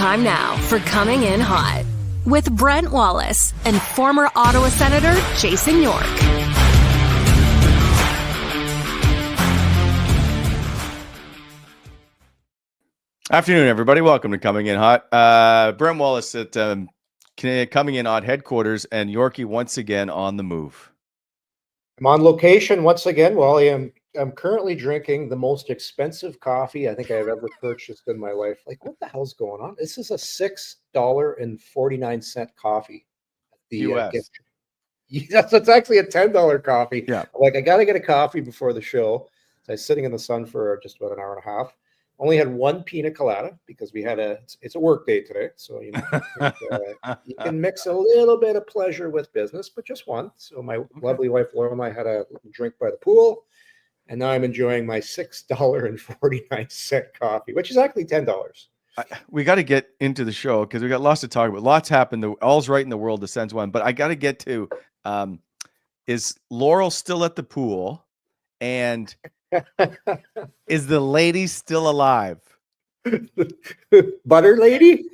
time now for Coming In Hot with Brent Wallace and former Ottawa Senator Jason York. Afternoon, everybody. Welcome to Coming In Hot. Brent Wallace at Coming In Hot headquarters, and Yorkie once again on the move. I'm on location once again. Well, I'm currently drinking the most expensive coffee I think I've ever purchased in my life. Like, what the hell's going on? This is a $6.49 coffee. The US. That's actually a $10 coffee. Yeah. Like, I got to get a coffee before the show. So I was sitting in the sun for just about an hour and a half. Only had one pina colada because we had it's a work day today. So, you you can mix a little bit of pleasure with business, but just one. So my lovely wife, Laura, and I had a drink by the pool. And now I'm enjoying my $6.49 coffee, which is actually $10. We got to get into the show because we got lots to talk about. Lots happened. All's right in the world. The Sens won. But I got to get to, is Laurel still at the pool? And is the lady still alive? Butter lady?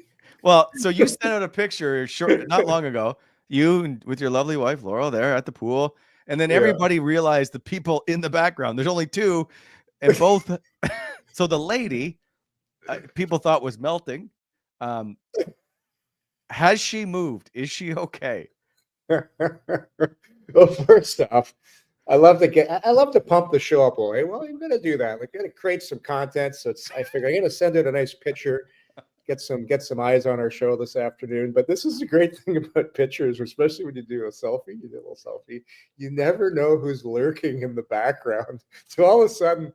Well, so you sent out a picture not long ago, you with your lovely wife, Laurel, there at the pool. And then everybody realized the people in the background, there's only two, and both. So the lady, people thought was melting. Has she moved? Is she okay? Well, first off, I love to pump the show up. Well, I'm going to do that. We're going to create some content. So I figure I'm going to send out a nice picture, get some eyes on our show this afternoon. But this is the great thing about pictures, especially when you do a selfie. You do a little selfie. You never know who's lurking in the background. So all of a sudden,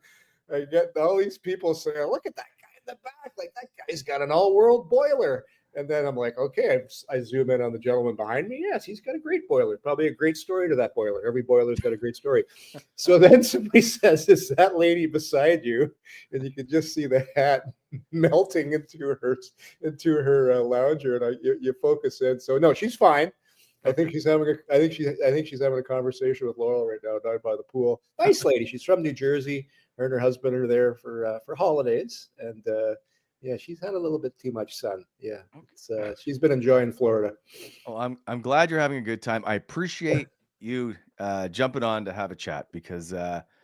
I get all these people saying, "Look at that guy in the back! Like, that guy's got an all-world boiler." And then I'm like, okay, I zoom in on the gentleman behind me. Yes, he's got a great boiler. Probably a great story to that boiler. Every boiler's got a great story. So then somebody says, "Is that lady beside you?" And you can just see the hat melting into her lounger, and you focus in. So no, she's fine. I think she's having a conversation with Laurel right now down by the pool. Nice lady. She's from New Jersey. Her and her husband are there for holidays, and yeah, she's had a little bit too much sun. Yeah, she's been enjoying Florida. Well, I'm glad you're having a good time. I appreciate you jumping on to have a chat because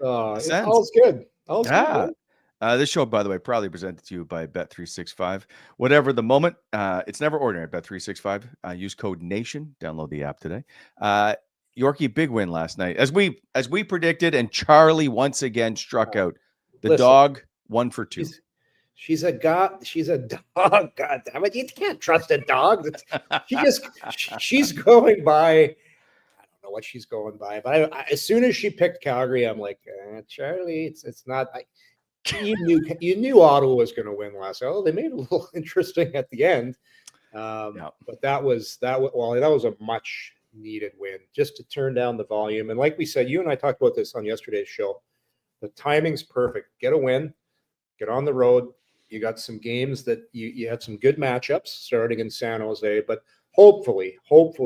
all's good. All's good. This show, by the way, proudly presented to you by Bet365. Whatever the moment, it's never ordinary. Bet365. Use code NATION. Download the app today. Yorkie, big win last night, as we predicted, and Charlie once again struck out. The dog 1 for 2. She's a dog. God damn it! You can't trust a dog. She's going by. I don't know what she's going by, but as soon as she picked Calgary, I'm like, Charlie, it's not. You knew Ottawa was going to win last night. Oh, they made it a little interesting at the end, but that was a much needed win just to turn down the volume. And like we said, you and I talked about this on yesterday's show. The timing's perfect. Get a win. Get on the road. You got some games that you had some good matchups starting in San Jose, but hopefully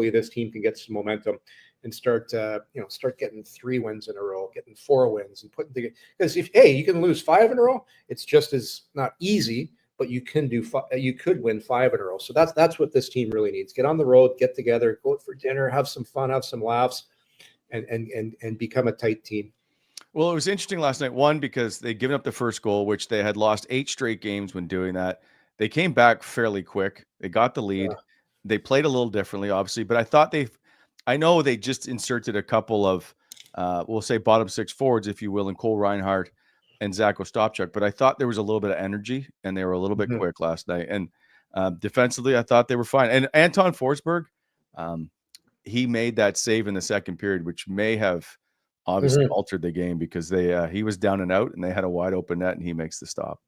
this team can get some momentum and start getting 3 wins in a row, getting 4 wins, and putting together. Because you can lose 5 in a row, it's just as not easy, but you could win 5 in a row. So that's what this team really needs. Get on the road, get together, go out for dinner, have some fun, have some laughs, and become a tight team. Well, it was interesting last night, one, because they'd given up the first goal, which they had lost 8 straight games when doing that. They came back fairly quick. They got the lead. Yeah. They played a little differently, obviously, but I know they just inserted a couple of, we'll say bottom 6 forwards, if you will, in Cole Reinhardt and Zach Ostapchuk, but I thought there was a little bit of energy, and they were a little bit quick last night. And defensively, I thought they were fine. And Anton Forsberg, he made that save in the second period, which may have obviously altered the game because he was down and out, and they had a wide open net, and he makes the stop.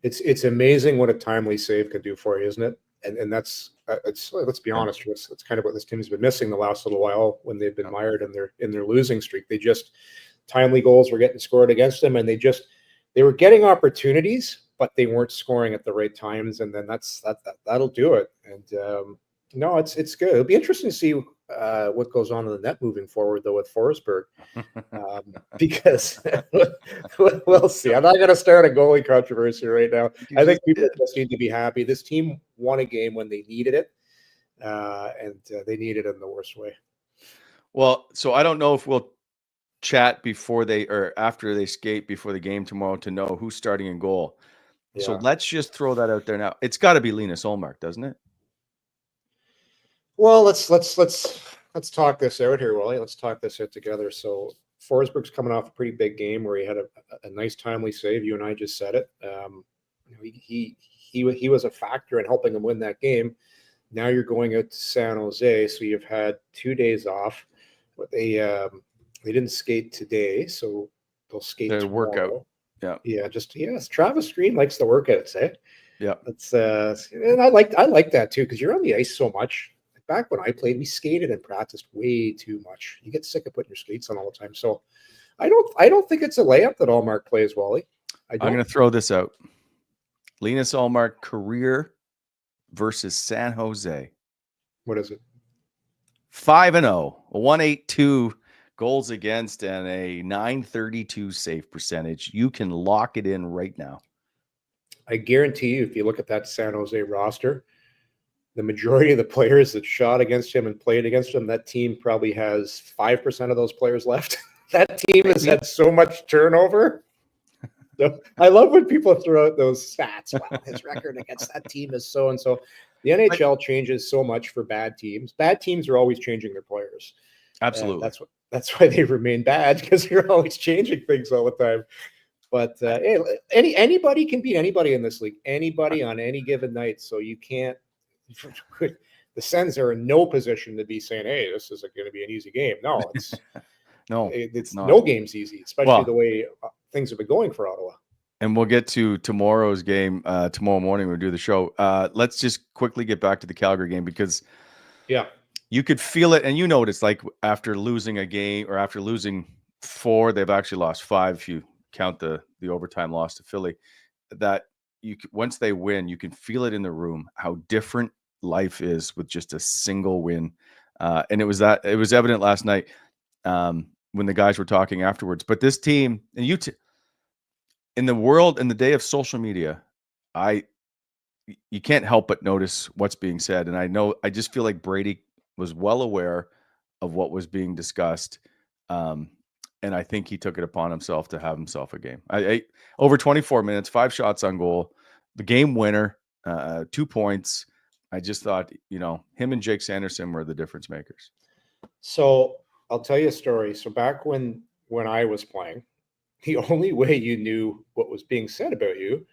It's amazing what a timely save can do for you, isn't it? And that's let's be honest, that's kind of what this team's been missing the last little while when they've been mired in their losing streak. They just timely goals were getting scored against them, and they were getting opportunities, but they weren't scoring at the right times, and then that'll do it. And no, it's good. It'll be interesting to see what goes on in the net moving forward, though, with Forsberg, because we'll see. I'm not going to start a goalie controversy right now. I think people just need to be happy. This team won a game when they needed it, and they needed it in the worst way. Well, so I don't know if we'll chat before they or after they skate before the game tomorrow to know who's starting in goal. Yeah. So let's just throw that out there now. It's got to be Linus Ullmark, doesn't it? Well, let's talk this out here, Wally. Let's talk this out together. So Forsberg's coming off a pretty big game where he had a nice timely save. You and I just said it. He was a factor in helping him win that game. Now you're going out to San Jose, so you've had 2 days off. But they didn't skate today, so they'll skate tomorrow. Workout. Yeah. Yeah, yes. Travis Green likes the workouts, eh? Yeah. That's and I like that too, because you're on the ice so much. Back when I played, we skated and practiced way too much. You get sick of putting your skates on all the time. So I don't think it's a layup that Ullmark plays, Wally. I'm going to throw this out. Linus Ullmark career versus San Jose. What is it? 5-0, a 182 goals against, and a 932 save percentage. You can lock it in right now. I guarantee you, if you look at that San Jose roster, the majority of the players that shot against him and played against him, that team probably has 5% of those players left. That team has had so much turnover. So I love when people throw out those stats. Wow, his record against that team is so and so. The NHL changes so much for bad teams. Bad teams are always changing their players. Absolutely. That's why they remain bad, because you're always changing things all the time. But hey, anybody can beat anybody in this league. Anybody on any given night. So you can't. The Sens are in no position to be saying, "Hey, this isn't going to be an easy game." No, it's no game's easy, especially the way things have been going for Ottawa. And we'll get to tomorrow's game tomorrow morning. We'll do the show. Let's just quickly get back to the Calgary game, because you could feel it, and you know what it's like after losing a game, or after losing 4, they've actually lost 5 if you count the overtime loss to Philly. That once they win, you can feel it in the room how different life is with just a single win. And it was evident last night when the guys were talking afterwards. But this team, and in the day of social media, you can't help but notice what's being said. And I just feel like Brady was well aware of what was being discussed. And I think he took it upon himself to have himself a game. Over 24 minutes, 5 shots on goal, the game winner, 2 points. I just thought, him and Jake Sanderson were the difference makers. So I'll tell you a story. So back when I was playing, the only way you knew what was being said about you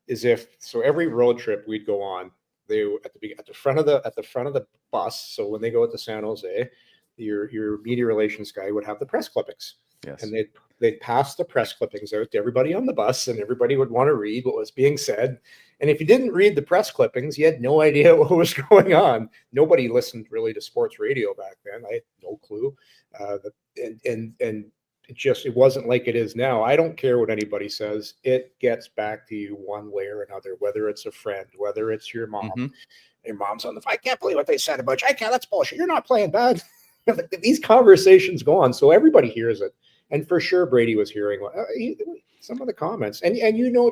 is every road trip we'd go on, they at the front of the bus. So when they go to San Jose, your media relations guy would have the press clippings. Yes. And they'd pass the press clippings out to everybody on the bus, and everybody would want to read what was being said. And if you didn't read the press clippings, you had no idea what was going on. Nobody listened really to sports radio back then. I had no clue. And it wasn't like it is now. I don't care what anybody says. It gets back to you one way or another, whether it's a friend, whether it's your mom. Mm-hmm. Your mom's on the phone. I can't believe what they said about you. That's bullshit. You're not playing bad. These conversations go on, so everybody hears it. And for sure, Brady was hearing some of the comments. And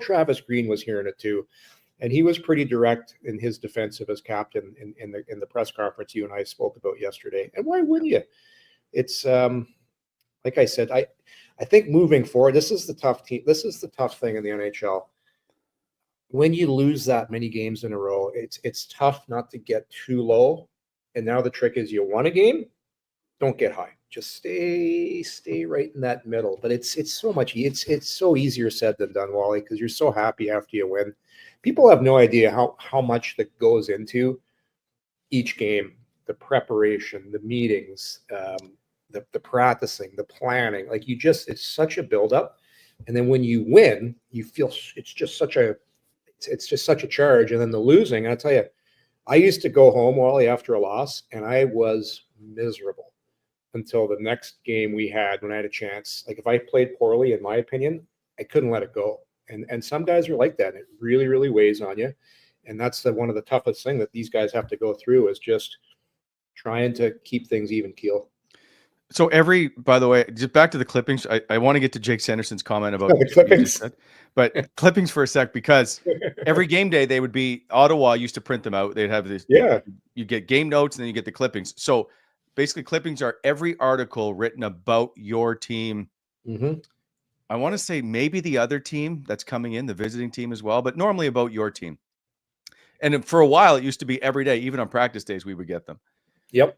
Travis Green was hearing it too. And he was pretty direct in his defense of his captain in the press conference you and I spoke about yesterday. And why wouldn't you? It's like I said, I think moving forward, this is the tough team. This is the tough thing in the NHL. When you lose that many games in a row, it's tough not to get too low. And now the trick is, you won a game, don't get high. Just stay right in that middle. But it's so much. It's so easier said than done, Wally, because you're so happy after you win. People have no idea how much that goes into each game, the preparation, the meetings, the practicing, the planning. Like it's such a buildup. And then when you win, you feel it's just such a charge. And then the losing, I'll tell you, I used to go home, Wally, after a loss, and I was miserable until the next game we had when I had a chance. Like if I played poorly, in my opinion, I couldn't let it go. And some guys are like that. And it really, really weighs on you. And that's one of the toughest things that these guys have to go through, is just trying to keep things even keel. So by the way, just back to the clippings. I want to get to Jake Sanderson's comment about The clippings. but clippings for a sec, because every game day they would be, Ottawa used to print them out. They'd have this. Yeah. You get game notes and then you get the clippings. So basically clippings are every article written about your team. Mm-hmm. I want to say maybe the other team that's coming in, the visiting team as well, but normally about your team. And for a while, it used to be every day, even on practice days, we would get them. Yep.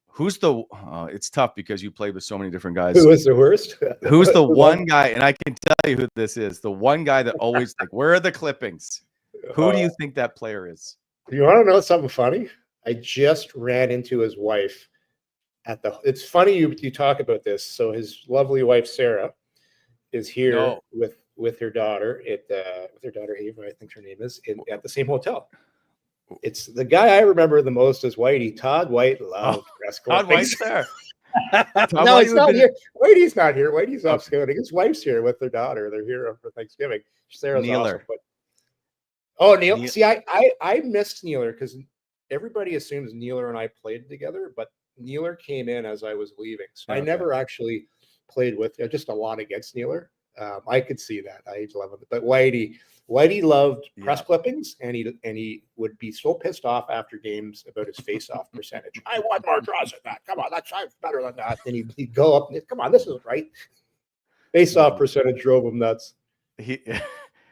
Who's it's tough because you played with so many different guys. Who is the worst? Who's the one guy? And I can tell you who this is. The one guy that always like, where are the clippings? Who do you think that player is? You want to know something funny? I just ran into his wife it's funny you talk about this. So his lovely wife, Sarah, is here with her daughter with her daughter Ava, I think her name is, at the same hotel. It's the guy I remember the most is Whitey. Todd White loved press Todd White's there. No, he's not here. Whitey's not here. Whitey's off scouting. His wife's here with their daughter. They're here for Thanksgiving. Sarah's Neeler. Awesome, Neil. See, I missed Neeler because everybody assumes Neeler and I played together, but Neeler came in as I was leaving. So I never actually played with just a lot against Neeler. I could see that. I love it. But Whitey loved press clippings, and he would be so pissed off after games about his face-off percentage. I want more draws than that. Come on, that's better than that. Then he'd go up and come on, this isn't right. Face-off percentage drove him nuts.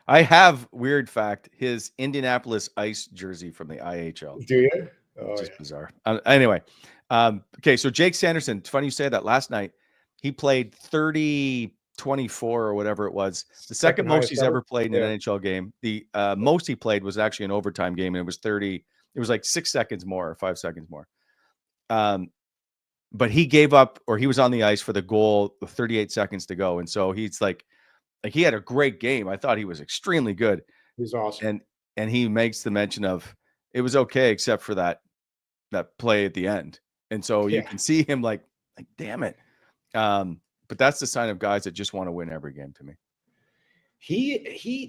I have, weird fact, his Indianapolis Ice jersey from the IHL. Do you? Oh, just bizarre. Anyway, okay, so Jake Sanderson, it's funny you say that. Last night, he played 30-24 or whatever it was. The second most he's ever played in an NHL game. The most he played was actually an overtime game, and it was 30. It was like 6 seconds more or 5 seconds more. But he gave up, or he was on the ice for the goal with 38 seconds to go. And so he's like he had a great game. I thought he was extremely good. He's awesome. And he makes the mention of it was okay except for that play at the end. And so you can see him like damn it. But that's the sign of guys that just want to win every game to me.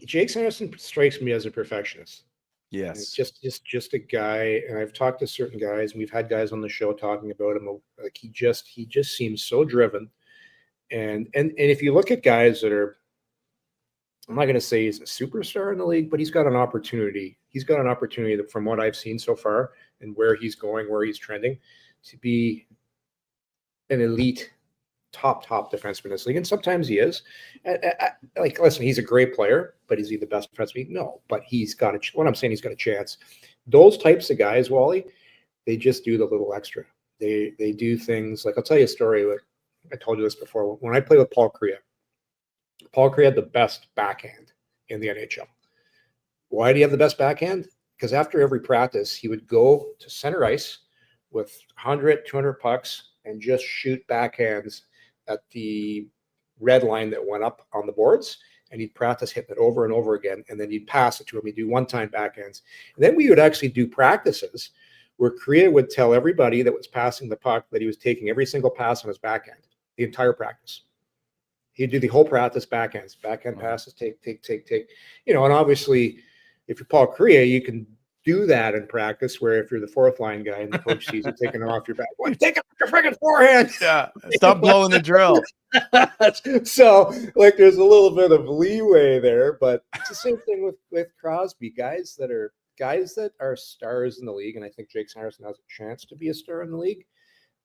Jake Sanderson strikes me as a perfectionist. Yes. Just a guy, and I've talked to certain guys, and we've had guys on the show talking about him. Like he just seems so driven. And if you look at guys that are, I'm not going to say he's a superstar in the league, but he's got an opportunity. He's got an opportunity that, from what I've seen so far and where he's going, where he's trending, to be an elite top defenseman in this league. And sometimes he is. Listen, he's a great player, but is he the best defenseman? No, but he's got what I'm saying, he's got a chance. Those types of guys, Wally, they just do the little extra. They do things like, I'll tell you a story. I told you this before. When I played with Paul Kariya had the best backhand in the NHL. Why do you have the best backhand? Because after every practice, he would go to center ice with 100, 200 pucks and just shoot backhands at the red line that went up on the boards. And he'd practice hitting it over and over again. And then he'd pass it to him. He'd do one-time backhands. And then we would actually do practices where Kariya would tell everybody that was passing the puck that he was taking every single pass on his backhand, the entire practice. He'd do the whole practice backhand passes, take. And obviously, if you're Paul Kariya, you can do that in practice, where if you're the fourth line guy and the coach sees you taking it off your back, well, take it off your freaking forehand. Yeah, stop blowing the drill. So, there's a little bit of leeway there, but it's the same thing with Crosby. Guys that are stars in the league, and I think Jake Sanderson has a chance to be a star in the league.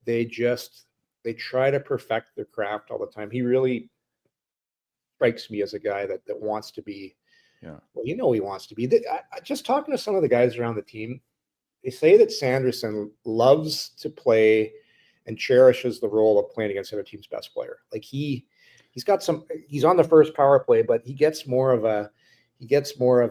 They try to perfect their craft all the time. He really strikes me as a guy that wants to be. Yeah. Well, he wants to be. Just talking to some of the guys around the team, they say that Sanderson loves to play and cherishes the role of playing against other team's best player. Like he's on the first power play, but he gets more of a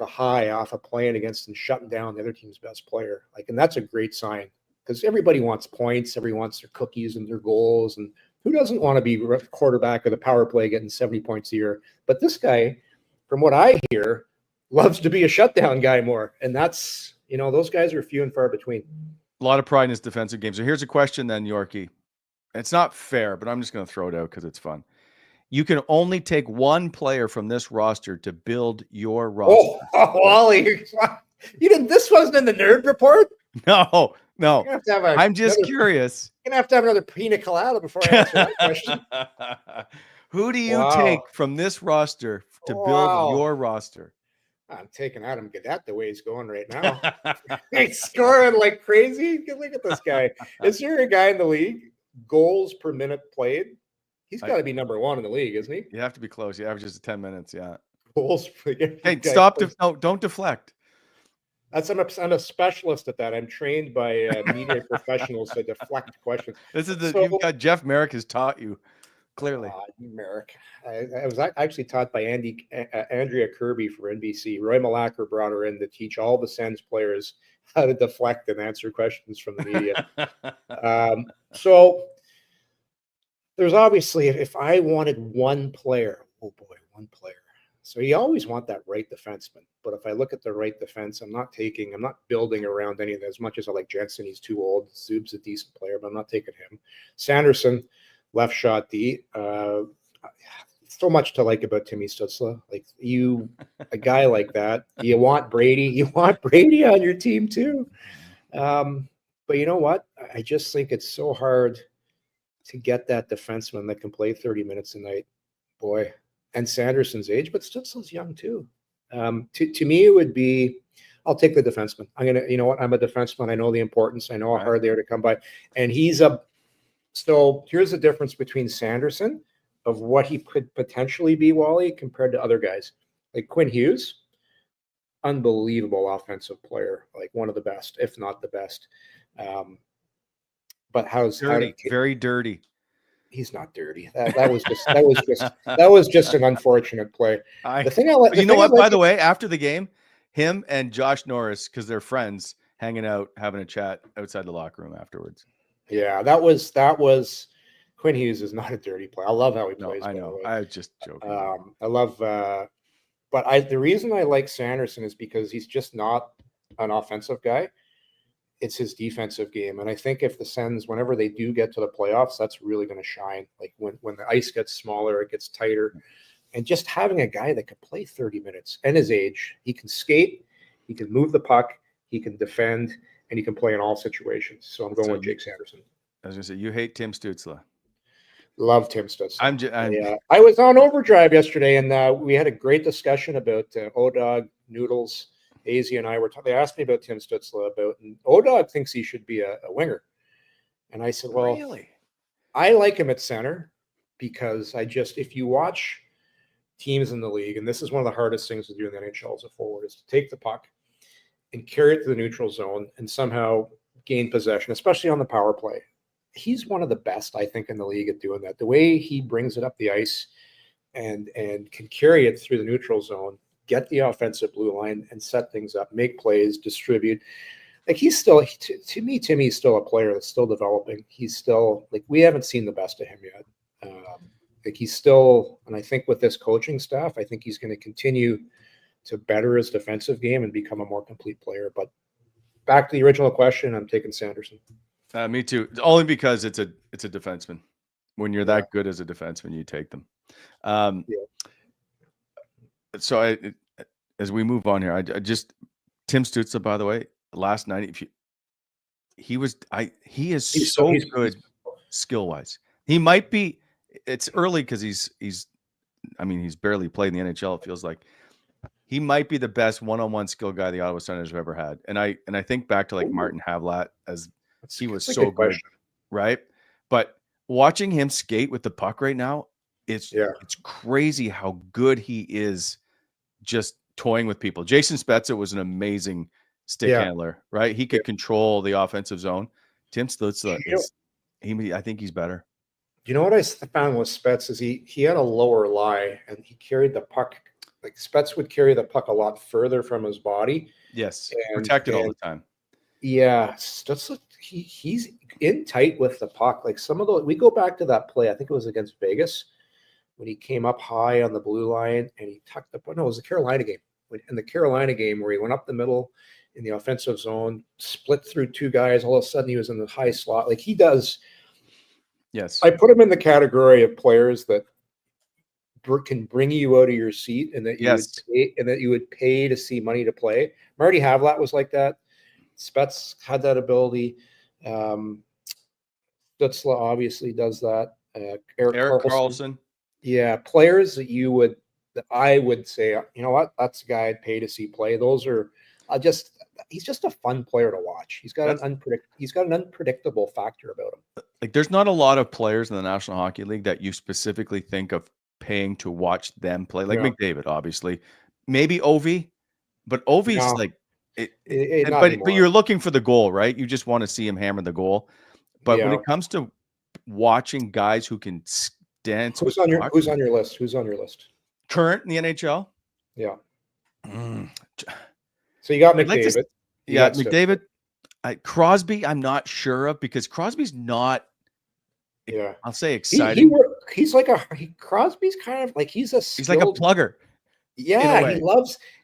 high off of playing against and shutting down the other team's best player. And that's a great sign, because everybody wants points, everyone wants their cookies and their goals, and who doesn't want to be quarterback of the power play getting 70 points a year? But this guy, from what I hear, loves to be a shutdown guy more. And that's, those guys are few and far between. A lot of pride in his defensive game. So here's a question then, Yorkie. It's not fair, but I'm just going to throw it out because it's fun. You can only take one player from this roster to build your roster. Oh, Wally. This wasn't in the nerd report? No, No, I'm just another, curious. You're going to have another pina colada before I answer that question. Who do you take from this roster to build your roster? I'm taking Adam Gaudette the way he's going right now. He's scoring like crazy. Look at this guy. Is there a guy in the league, goals per minute played? He's got to be number one in the league, isn't he? You have to be close. He averages 10 minutes, yeah. Goals per Hey, stop. No, don't deflect. I'm a specialist at that. I'm trained by media professionals to deflect questions. You've got Jeff Merrick has taught you. Clearly. Merrick. I was actually taught by Andrea Kirby for NBC. Roy Malacker brought her in to teach all the Sens players how to deflect and answer questions from the media. So there's obviously, if I wanted one player, one player. So you always want that right defenseman. But if I look at the right defense, I'm not building around any of that as much as I like Jensen. He's too old. Zub's a decent player, but I'm not taking him. Sanderson, left shot D. So much to like about Timmy Stützle. Like a guy like that. You want Brady. You want Brady on your team too. But you know what? I just think it's so hard to get that defenseman that can play 30 minutes a night. Boy. And Sanderson's age, but Stützle's young too. To me, it would be, I'll take the defenseman. You know what? I'm a defenseman. I know the importance. I know how hard they are to come by. And so here's the difference between Sanderson of what he could potentially be, Wally, compared to other guys. Like Quinn Hughes, unbelievable offensive player, like one of the best, if not the best. But very dirty. He's not dirty. That was just an unfortunate play. By the way, after the game, him and Josh Norris, because they're friends, hanging out, having a chat outside the locker room afterwards. Yeah, that was Quinn Hughes is not a dirty player. I love how he plays. I know. I was just joking. I love, but the reason I like Sanderson is because he's just not an offensive guy. It's his defensive game. And I think if the Sens, whenever they do get to the playoffs, that's really going to shine. Like when the ice gets smaller, it gets tighter. And just having a guy that can play 30 minutes and his age, he can skate, he can move the puck, he can defend, and he can play in all situations. So I'm going with Jake Sanderson. I was going to say, you hate Tim Stützle. Love Tim Stützle. I was on overdrive yesterday, and we had a great discussion about O-Dog, Noodles. Azy and I they asked me about Tim Stützle and O-Dog thinks he should be a winger. And I said, well, really? I like him at center because if you watch teams in the league, and this is one of the hardest things to do in the NHL as a forward, is to take the puck and carry it to the neutral zone and somehow gain possession, especially on the power play. He's one of the best, I think, in the league at doing that. The way he brings it up the ice and can carry it through the neutral zone, get the offensive blue line and set things up, make plays, distribute. Like he's still, to me, Timmy's still a player that's still developing. He's still, like, we haven't seen the best of him yet. Like he's still, and I think with this coaching staff, I think he's going to continue to better his defensive game and become a more complete player. But back to the original question, I'm taking Sanderson. Me too. Only because it's a defenseman. When you're that good as a defenseman, you take them. So as we move on here, I just Tim Stützle, by the way, last night, he is so good skill wise. He might be. It's early because he's barely played in the NHL. It feels like he might be the best one-on-one skill guy the Ottawa Senators have ever had. And I think back to like Martin Havlat as he was so good, right? But watching him skate with the puck right now, it's crazy how good he is just toying with people. Jason Spezza was an amazing stick handler, right? He could control the offensive zone. Tim Stützle I think he's better. You know what I found with Spetz is he had a lower lie and he carried the puck. Like Spetz would carry the puck a lot further from his body. Yes, protected all the time. Yeah, Stützle, he's in tight with the puck. Like we go back to that play. I think it was against Vegas when he came up high on the blue line and he tucked up. No, it was the Carolina game. In the Carolina game where he went up the middle in the offensive zone, split through two guys. All of a sudden he was in the high slot. Like he does. Yes. I put him in the category of players that can bring you out of your seat and that you would pay to see money to play. Marty Havlat was like that. Spetz had that ability. Stutzla obviously does that. Eric Carlson. Yeah, players that I would say, you know what, that's a guy I'd pay to see play. Those are he's just a fun player to watch. He's got an unpredictable factor about him. Like, there's not a lot of players in the National Hockey League that you specifically think of paying to watch them play. Like McDavid, obviously, maybe Ovi, but Ovi's like but you're looking for the goal, right? You just want to see him hammer the goal. But when it comes to watching guys who can dance, who's on your list? Who's on your list? Current in the NHL? Yeah. So you got McDavid. McDavid. Crosby, I'm not sure of, because Crosby's not. Yeah, I'll say exciting. He's like Crosby's kind of like he's like a plugger. Yeah,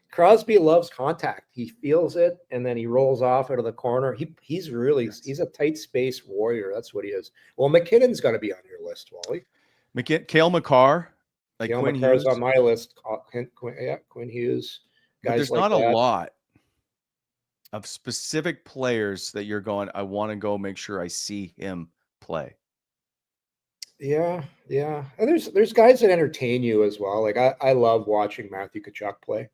Crosby loves contact. He feels it, and then he rolls off out of the corner. He's a tight space warrior. That's what he is. Well, McKinnon's got to be on your list, Wally. Cale Makar, like Cale Quinn Makar's Hughes on my list. Quinn Hughes. But there's not a lot of specific players that you're going, I want to go make sure I see him play. Yeah. And there's guys that entertain you as well. Like I love watching Matthew Tkachuk play.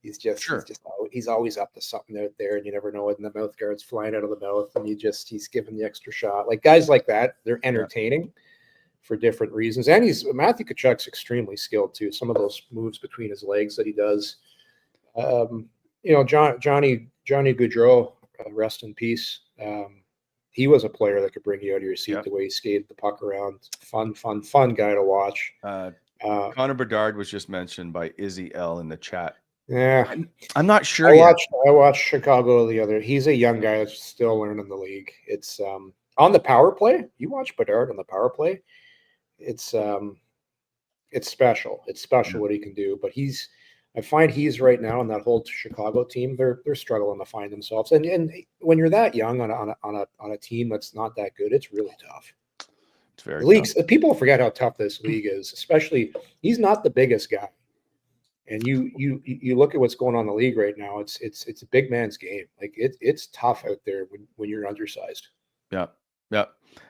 He's always up to something out there, and you never know when the mouth guard's flying out of the mouth, and he's giving the extra shot. Like guys like that, they're entertaining for different reasons. And Matthew Tkachuk's extremely skilled too. Some of those moves between his legs that he does. Johnny Gaudreau, rest in peace. He was a player that could bring you out of your seat the way he skated the puck around. Fun guy to watch. Connor Bedard was just mentioned by Izzy L in the chat. Yeah, I'm not sure. I watched Chicago He's a young guy that's still learning the league. It's on the power play. You watch Bedard on the power play. It's special. It's special what he can do. But I find he's right now in that whole Chicago team. They're struggling to find themselves. And when you're that young on a team that's not that good, it's really tough. It's very tough. People forget how tough this league is. Especially, he's not the biggest guy. And you look at what's going on in the league right now. It's a big man's game. Like it's tough out there when you're undersized. Yeah.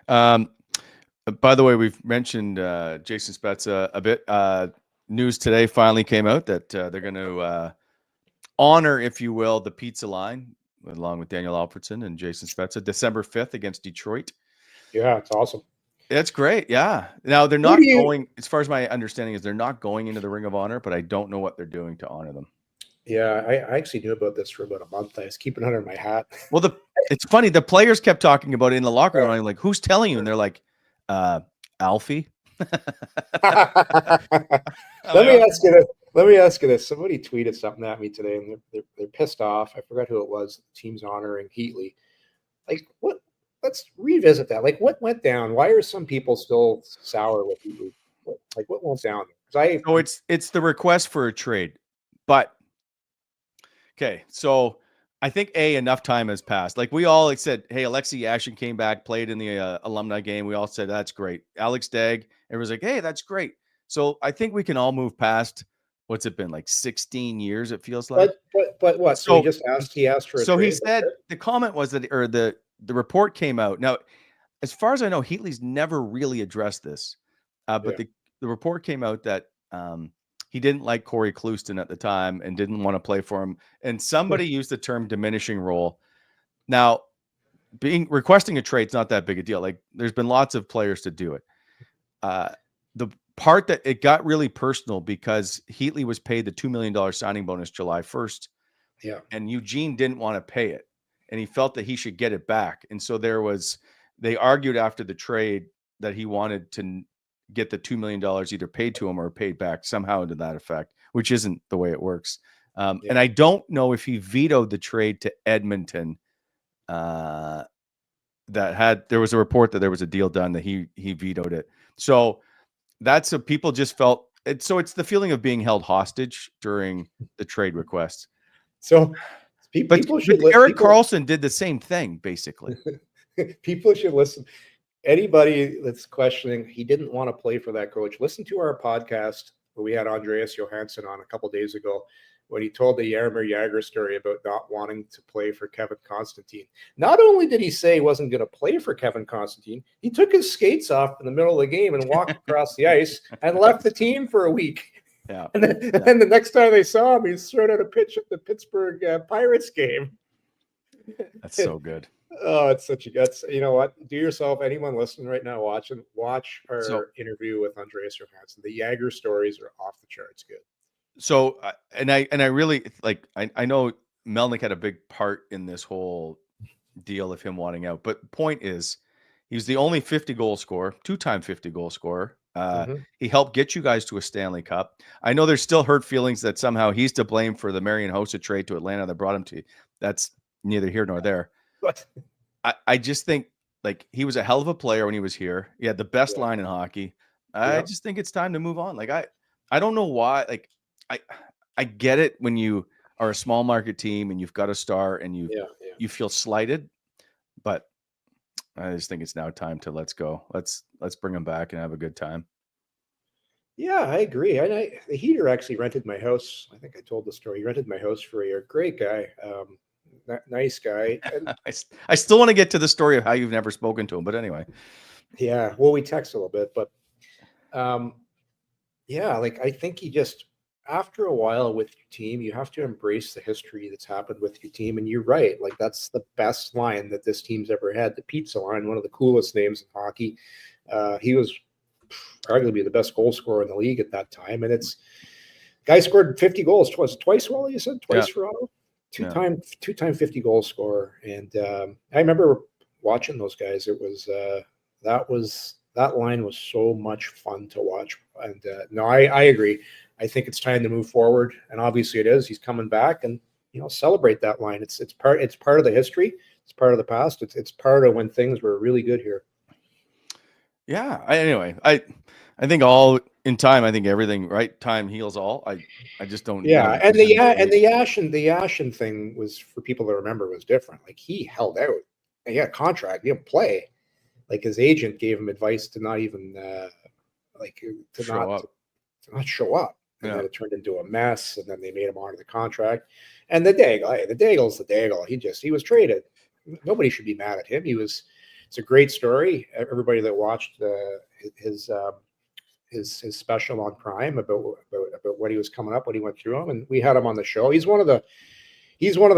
By the way, we've mentioned Jason Spezza a bit. News today finally came out that they're going to honor, if you will, the pizza line along with Daniel Alfredson and Jason Spezza, December 5th against Detroit. Yeah, it's awesome. That's great. Yeah. Now they're not going, as far as my understanding is, they're not going into the Ring of Honor, but I don't know what they're doing to honor them. Yeah, I actually knew about this for about a month. I was keeping it under my hat. Well, it's funny. The players kept talking about it in the locker room. I'm like, who's telling you? And they're like, Alfie. Let me ask you this. Somebody tweeted something at me today, and they're pissed off. I forgot who it was. The team's honoring Heatley. Like, what? Let's revisit that. Like, what went down? Why are some people still sour with Heatley? What went down? It's the request for a trade, but okay. So I think enough time has passed. Like we all said, hey, Alexei Yashin came back, played in the alumni game. We all said that's great. Alex Dagg, everyone's like, hey, that's great. So I think we can all move past. What's it been, like 16 years? It feels like. But what? So he asked for a trade. So he said the comment was that, or the report came out. Now, as far as I know, Heatley's never really addressed this, but the report came out that he didn't like Corey Clouston at the time and didn't want to play for him. And somebody used the term diminishing role. Now, requesting a trade is not that big a deal. Like there's been lots of players to do it. The part that it got really personal because Heatley was paid the $2 million signing bonus July 1st. Yeah. And Eugene didn't want to pay it. And he felt that he should get it back. And so they argued after the trade that he wanted to get the $2 million either paid to him or paid back somehow to that effect, which isn't the way it works. And I don't know if he vetoed the trade to Edmonton. There was a report that there was a deal done that he vetoed it. So that's people just felt it. So it's the feeling of being held hostage during the trade request. So Erik Karlsson did the same thing, basically. People should listen. Anybody that's questioning, he didn't want to play for that coach. Listen to our podcast where we had Andreas Johansson on a couple days ago. when he told the Jaromir Jagr story about not wanting to play for Kevin Constantine. Not only did he say he wasn't going to play for Kevin Constantine, he took his skates off in the middle of the game and walked across the ice and left the team for a week. Yeah. And then the next time they saw him, he's thrown out a pitch at the Pittsburgh Pirates game. That's so good. Oh, it's such a guts. You know what? Do yourself, anyone listening right now, watch our interview with Andreas Johansson. The Jagr stories are off the charts good. So, and I really like, I know Melnick had a big part in this whole deal of him wanting out, but point is, he's the only 50 goal scorer, 2-time 50 goal scorer. He helped get you guys to a Stanley Cup. I know there's still hurt feelings that somehow he's to blame for the Marian Hossa trade to Atlanta that brought him to. That's neither here nor there. But I just think like he was a hell of a player when he was here. He had the best line in hockey. I just think it's time to move on. Like I don't know why. Like I get it when you are a small market team and you've got a star and you feel slighted, but I just think it's now time to let's go. Let's bring him back and have a good time. Yeah, I agree. The Heater actually rented my house. I think I told the story. He rented my house for a year. Great guy. Nice guy. And, I still want to get to the story of how you've never spoken to him, but anyway. Yeah, well, we text a little bit, but like I think he just, after a while with your team, you have to embrace the history that's happened with your team. And you're right. Like that's the best line that this team's ever had. The pizza line, one of the coolest names in hockey. He was arguably the best goal scorer in the league at that time. And guy scored 50 goals twice. Well, you said twice for Ottawa, two-time 50 goal scorer. And I remember watching those guys. It was, that line was so much fun to watch. And no, I agree. I think it's time to move forward, and obviously it is. He's coming back, and celebrate that line. It's part of the history. It's part of the past. It's part of when things were really good here. Yeah. Anyway, I think all in time. I think everything right. Time heals all. I just don't. Yeah, and the Yashin thing was, for people to remember, was different. Like he held out. He had a contract. He didn't play. Like his agent gave him advice to not even not show up. And then it turned into a mess, and then they made him honor the contract. And the Daigle's the Daigle. He was traded. Nobody should be mad at him. It's a great story. Everybody that watched his special on Prime about what he was coming up, what he went through him, and we had him on the show. He's one of the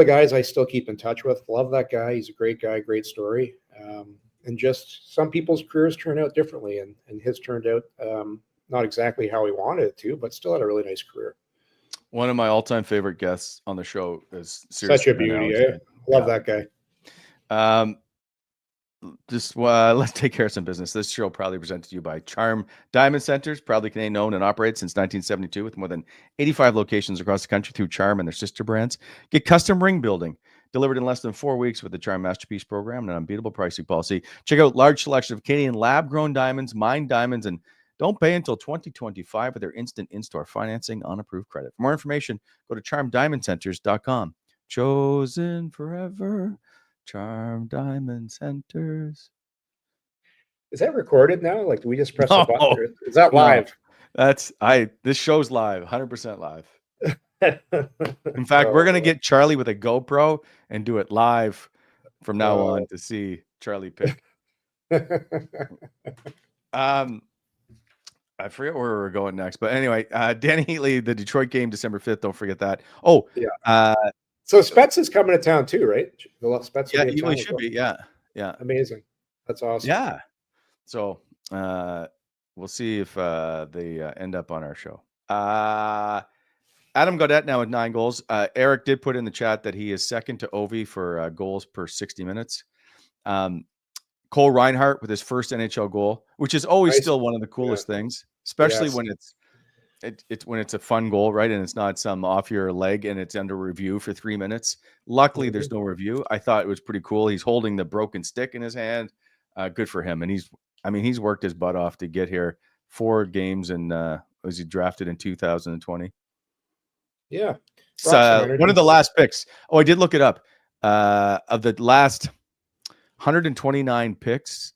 guys I still keep in touch with. Love that guy. He's a great guy, great story. And just some people's careers turn out differently, and his turned out not exactly how he wanted it to, but still had a really nice career. One of my all-time favorite guests on the show is such a beauty. Love that guy. Let's take care of some business. This show proudly presented to you by Charm Diamond Centers, proudly Canadian owned and operated since 1972 with more than 85 locations across the country through Charm and their sister brands. Get custom ring building delivered in less than 4 weeks with the Charm Masterpiece program and an unbeatable pricing policy. Check out large selection of Canadian lab-grown diamonds, mined diamonds, and don't pay until 2025 with their instant in-store financing on approved credit. For more information, go to charmdiamondcenters.com. Chosen forever, Charm Diamond Centers. Is that recorded now? Like, do we just press the button? Is that live? No, this show's live, 100% live. In fact, we're going to get Charlie with a GoPro and do it live from now on to see Charlie pick. I forget where we're going next, but anyway, Danny Heatley, the Detroit game, December 5th. Don't forget that. Oh, yeah. So Spets is coming to town too, right? Spets he should be. Yeah. Amazing. That's awesome. Yeah. So we'll see if they end up on our show. Adam Gaudette now with 9 goals. Eric did put in the chat that he is second to Ovi for goals per 60 minutes. Cole Reinhardt with his first NHL goal, which is always still one of the coolest things, especially when it's a fun goal, right? And it's not some off your leg and it's under review for 3 minutes. Luckily, there's no review. I thought it was pretty cool. He's holding the broken stick in his hand. Good for him. And he's worked his butt off to get here. 4 games, and was he drafted in 2020? Yeah. One of the last picks. Oh, I did look it up. Of the last 129 picks,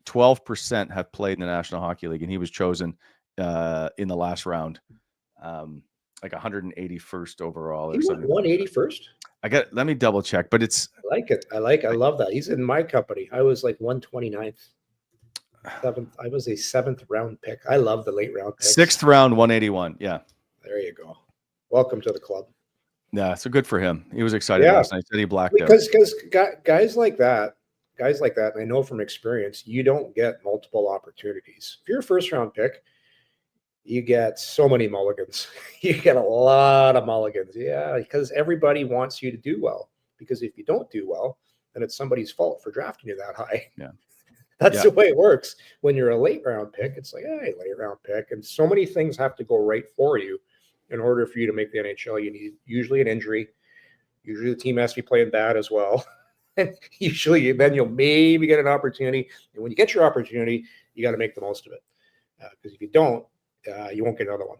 12% have played in the National Hockey League, and he was chosen in the last round. like 181st overall He or went something. 181st. Let me double check, but it's I like it. I love that. He's in my company. I was like 129th. Seventh. I was a 7th round pick. I love the late round picks. 6th round, 181. Yeah. There you go. Welcome to the club. Yeah. So good for him. He was excited last night. Said he blacked out. Because guys like that, and I know from experience, you don't get multiple opportunities. If you're a first round pick, you get so many mulligans. You get a lot of mulligans. Yeah, because everybody wants you to do well. Because if you don't do well, then it's somebody's fault for drafting you that high. Yeah. That's the way it works. When you're a late round pick, it's like, hey, late round pick. And so many things have to go right for you in order for you to make the NHL. You need usually an injury. Usually the team has to be playing bad as well. And usually then you'll maybe get an opportunity. And when you get your opportunity, you got to make the most of it. Because if you don't, you won't get another one.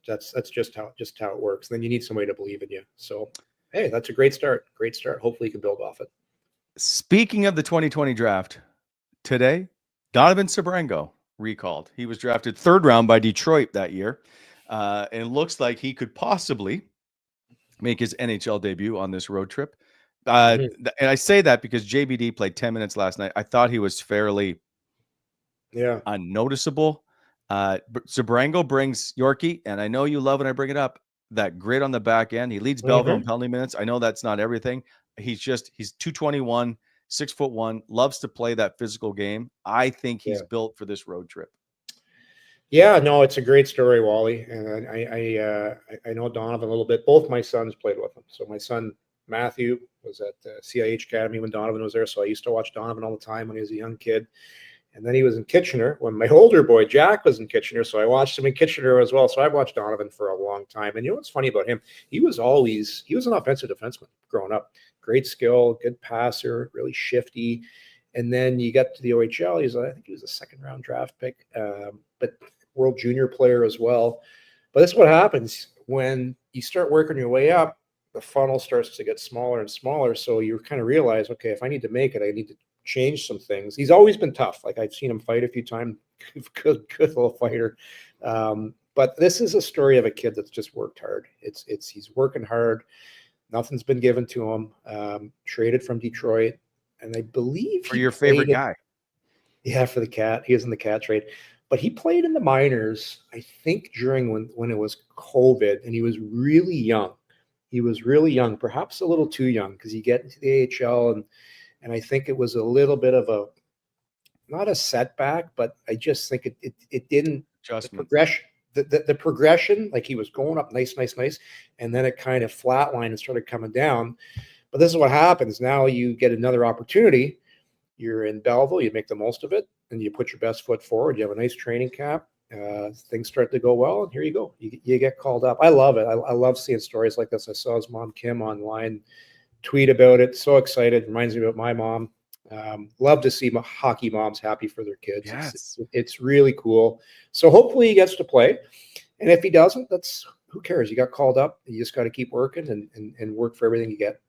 That's just how it works. And then you need somebody to believe in you. So, hey, that's a great start. Great start. Hopefully you can build off it. Speaking of the 2020 draft, today, Donovan Sebrango recalled. He was drafted 3rd round by Detroit that year. And it looks like he could possibly make his NHL debut on this road trip. And I say that because JBD played 10 minutes last night. I thought he was fairly unnoticeable. Sebrango brings Yorkie, and I know you love when I bring it up, that grit on the back end. He leads Belleville in penalty minutes. I know that's not everything. He's 221, 6'1", loves to play that physical game. I think he's built for this road trip. Yeah, no, it's a great story, Wally. And I know Donovan a little bit. Both my sons played with him. So my son Matthew was at CIH Academy when Donovan was there. So I used to watch Donovan all the time when he was a young kid. And then he was in Kitchener when my older boy Jack was in Kitchener. So I watched him in Kitchener as well. So I've watched Donovan for a long time. And you know what's funny about him? He was an offensive defenseman growing up. Great skill, good passer, really shifty. And then you get to the OHL. I think he was a 2nd round draft pick, but World Junior player as well. But that's what happens when you start working your way up. The funnel starts to get smaller and smaller. So you kind of realize, okay, if I need to make it, I need to change some things. He's always been tough. Like I've seen him fight a few times. Good little fighter. But this is a story of a kid that's just worked hard. He's working hard. Nothing's been given to him. Traded from Detroit. And I believe for your favorite guy. Yeah, for the Cat. He was in the Cat trade. But he played in the minors, I think, during when it was COVID, and he was really young. He was really young, perhaps a little too young, because you get into the AHL, and I think it was a little bit of not a setback, but I just think it didn't the progression, like he was going up nice, and then it kind of flatlined and started coming down. But this is what happens. Now you get another opportunity. You're in Belleville, you make the most of it, and you put your best foot forward. You have a nice training camp. Things start to go well, and here you go. You get called up. I love it. I love seeing stories like this. I saw his mom, Kim, online tweet about it. So excited. Reminds me about my mom. Love to see hockey moms happy for their kids. Yes. It's really cool. So hopefully he gets to play. And if he doesn't, who cares? You got called up. You just got to keep working and work for everything you get.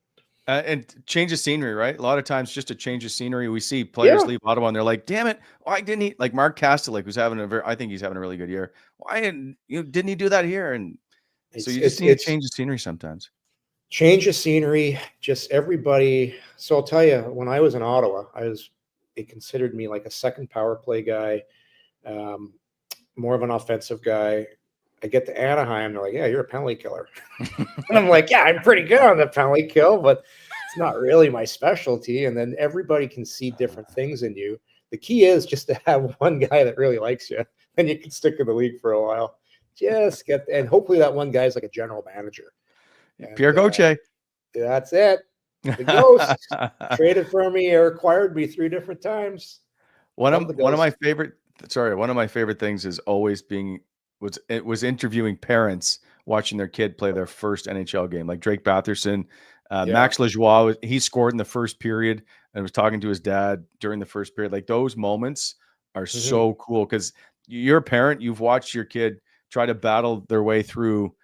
And change of scenery, right? A lot of times just a change of scenery. We see players leave Ottawa and they're like, damn it, why didn't he? Like Mark Kastelik, who's I think he's having a really good year. Why didn't he do that here? And so you just need to change the scenery sometimes. Change of scenery, just everybody. So I'll tell you, when I was in Ottawa, they considered me like a second power play guy, more of an offensive guy. I get to Anaheim, they're like, yeah, you're a penalty killer. And I'm like, yeah, I'm pretty good on the penalty kill, but it's not really my specialty. And then everybody can see different things in you. The key is just to have one guy that really likes you, and you can stick in the league for a while. And hopefully that one guy's like a general manager. And, Pierre Gauthier. That's it. The Ghost traded for me or acquired me 3 different times. One of my favorite things is always was interviewing parents watching their kid play their first NHL game, like Drake Batherson, Max Lajoie. He scored in the first period and was talking to his dad during the first period. Like those moments are so cool because you're a parent. You've watched your kid try to battle their way through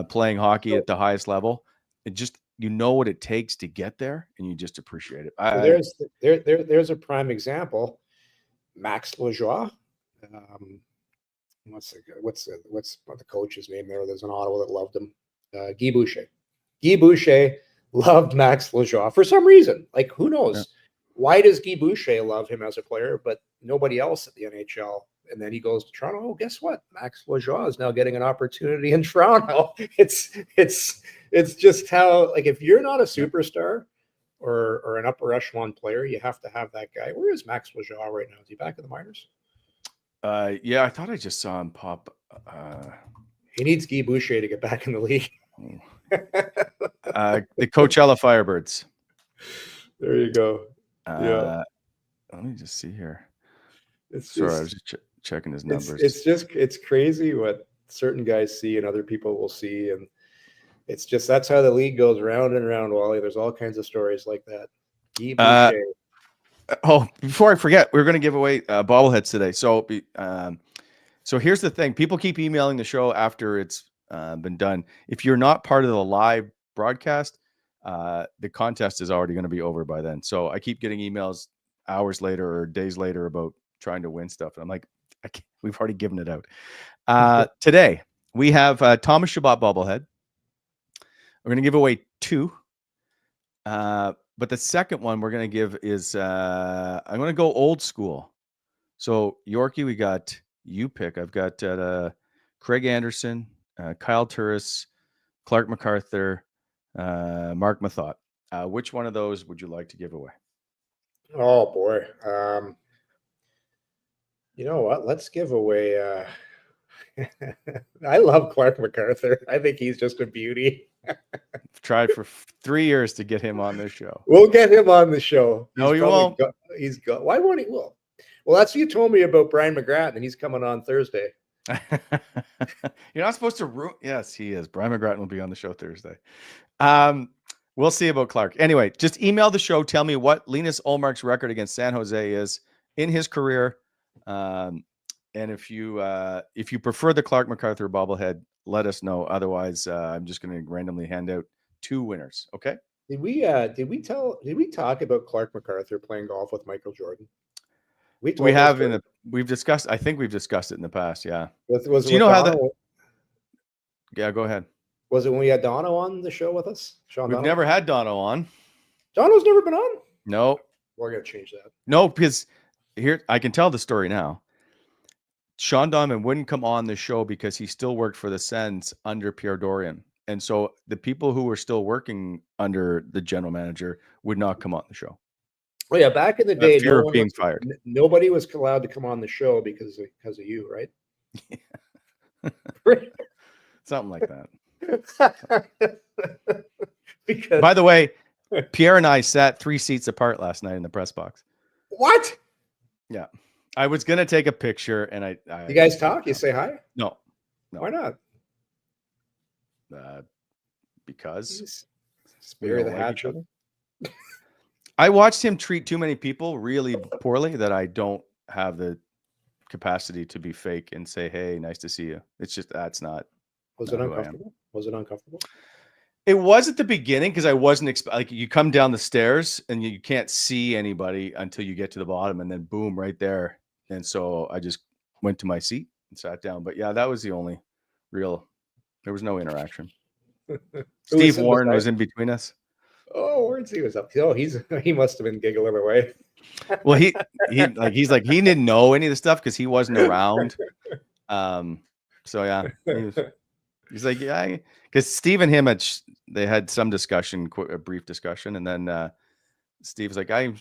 playing hockey at the highest level. It just, what it takes to get there, and you just appreciate it. There's a prime example, Max Lajoie. what's the coach's name there? There's an Ottawa that loved him. Guy Boucher. Guy Boucher loved Max Lejeune for some reason. Like, who knows? Yeah. Why does Guy Boucher love him as a player, but nobody else at the NHL? And then he goes to Toronto. Oh, guess what? Max Lejeune is now getting an opportunity in Toronto. It's just how, like, if you're not a superstar or an upper echelon player, you have to have that guy. Where is Max Lejeune right now? Is he back in the minors? Yeah, I thought I just saw him pop. He needs Guy Boucher to get back in the league. The Coachella Firebirds. There you go. Let me just see here. Sorry, I was just checking his numbers. It's crazy what certain guys see and other people will see, and it's just that's how the league goes round and round, Wally. There's all kinds of stories like that. Guy Boucher. Before I forget, we're going to give away bobbleheads today. So here's the thing: people keep emailing the show after it's been done. If you're not part of the live broadcast, the contest is already going to be over by then. So I keep getting emails hours later or days later about trying to win stuff. And I'm like, we've already given it out. Today, we have Thomas Chabot bobblehead. We're going to give away 2. But the second one we're going to give is, I'm going to go old school. So Yorkie, we got you pick. I've got Craig Anderson, Kyle Turris, Clark MacArthur, Mark Mathot. Which one of those would you like to give away? Oh boy. You know what? Let's give away I love Clark MacArthur. I think he's just a beauty. I've tried for 3 years to get him on this show. We'll get him on the show. No, you won't. He's got. Why won't he? Well, that's what you told me about Brian McGrath, and he's coming on Thursday. You're not supposed to Yes, he is. Brian McGrath will be on the show Thursday. We'll see about Clark. Anyway, just email the show. Tell me what Linus Ullmark's record against San Jose is in his career. And if you prefer the Clark MacArthur bobblehead, let us know. Otherwise, I'm just going to randomly hand out 2 winners. Okay. Did we talk about Clark MacArthur playing golf with Michael Jordan? We've discussed. I think we've discussed it in the past. Yeah. Do you know how that? Yeah, go ahead. Was it when we had Dono on the show with us? We've never had Dono on. Dono's never been on? No. We're going to change that. No, because here I can tell the story now. Sean Donovan wouldn't come on the show because he still worked for the Sens under Pierre Dorian. And so the people who were still working under the general manager would not come on the show. Oh yeah, back in the day, fear of being fired. Nobody was allowed to come on the show because of you, right? Yeah. Something like that. Because, by the way, Pierre and I sat 3 seats apart last night in the press box. What? Yeah. I was going to take a picture and I you guys talk? You say hi? No. Why not? Because spare the hatch. I watched him treat too many people really poorly that I don't have the capacity to be fake and say, hey, nice to see you. It's just, that's not. Was it uncomfortable? Was it uncomfortable? It was at the beginning because I wasn't like you come down the stairs and you can't see anybody until you get to the bottom and then boom, right there. And so I just went to my seat and sat down. But yeah, that was the only there was no interaction. Steve Warren was in between us. Oh, where's he was up? Oh, he must have been giggling away. Well, he's like he didn't know any of the stuff because he wasn't around. So yeah, he's like, yeah, because Steve and him they had some discussion, a brief discussion, and then Steve was like, I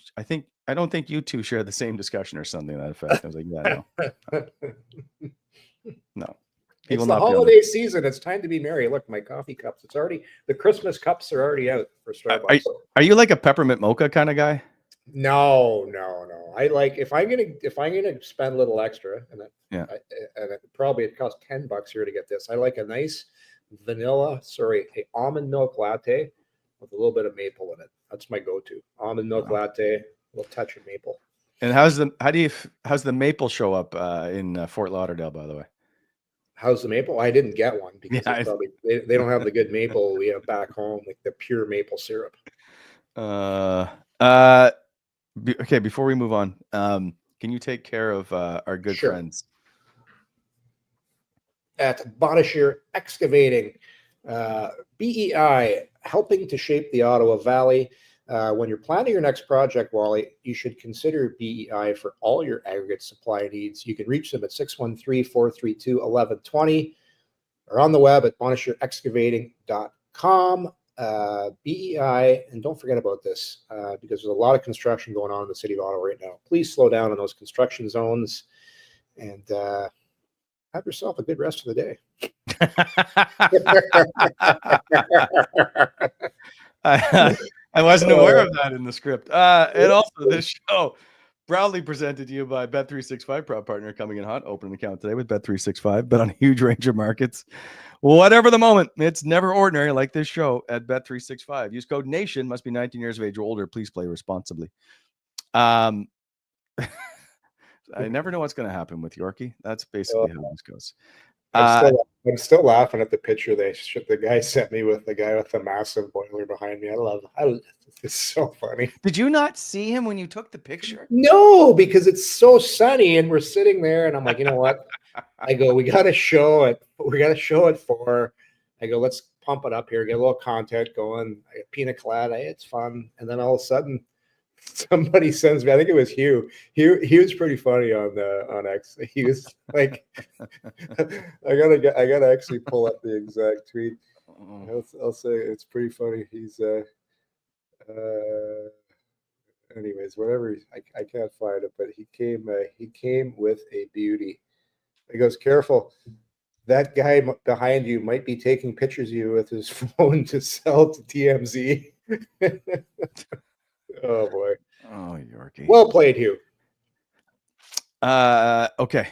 don't think you two share the same discussion or something to that effect. I was like, yeah, no. It's the holiday season. It's time to be merry. Look, my coffee cups. The Christmas cups are already out for Starbucks. Are you like a peppermint mocha kind of guy? No. I like if I'm gonna spend a little extra, and it costs $10 here to get this. I like a nice almond milk latte with a little bit of maple in it. That's my go-to. Almond milk latte, a little touch of maple. And how's the maple show up in Fort Lauderdale, by the way? How's the maple? I didn't get one because they don't have the good maple we have back home, like the pure maple syrup. Okay, before we move on, can you take care of our good friends? at Bonashir Excavating. BEI, helping to shape the Ottawa Valley. When you're planning your next project, Wally, you should consider BEI for all your aggregate supply needs. You can reach them at 613-432-1120 or on the web at bonashirexcavating.com. BEI, and don't forget about this, because there's a lot of construction going on in the city of Ottawa right now. Please slow down in those construction zones and have yourself a good rest of the day. I wasn't aware of that in the script. And also, this show proudly presented to you by Bet365, proud partner coming in hot. Open an account today with Bet365. Bet on a huge range of markets. Whatever the moment, it's never ordinary like this show at Bet365. Use code NATION, must be 19 years of age or older. Please play responsibly. I never know what's going to happen with Yorkie. That's basically how this goes. I'm still laughing at the picture the guy sent me with the guy with the massive boiler behind me. It's so funny. Did you not see him when you took the picture? No, because it's so sunny and we're sitting there and I'm like, you know what? I go, we got a show at 4. I go, let's pump it up here, get a little content going. I get pina colada, it's fun. And then all of a sudden somebody sends me, I think it was Hugh. He was pretty funny on X. He was like, I gotta actually pull up the exact tweet. I'll say it's pretty funny. He's anyways, whatever. I can't find it, but he came with a beauty. He goes, careful. That guy behind you might be taking pictures of you with his phone to sell to TMZ. Oh boy. Oh, Yorkie. Well played, Hugh. Okay.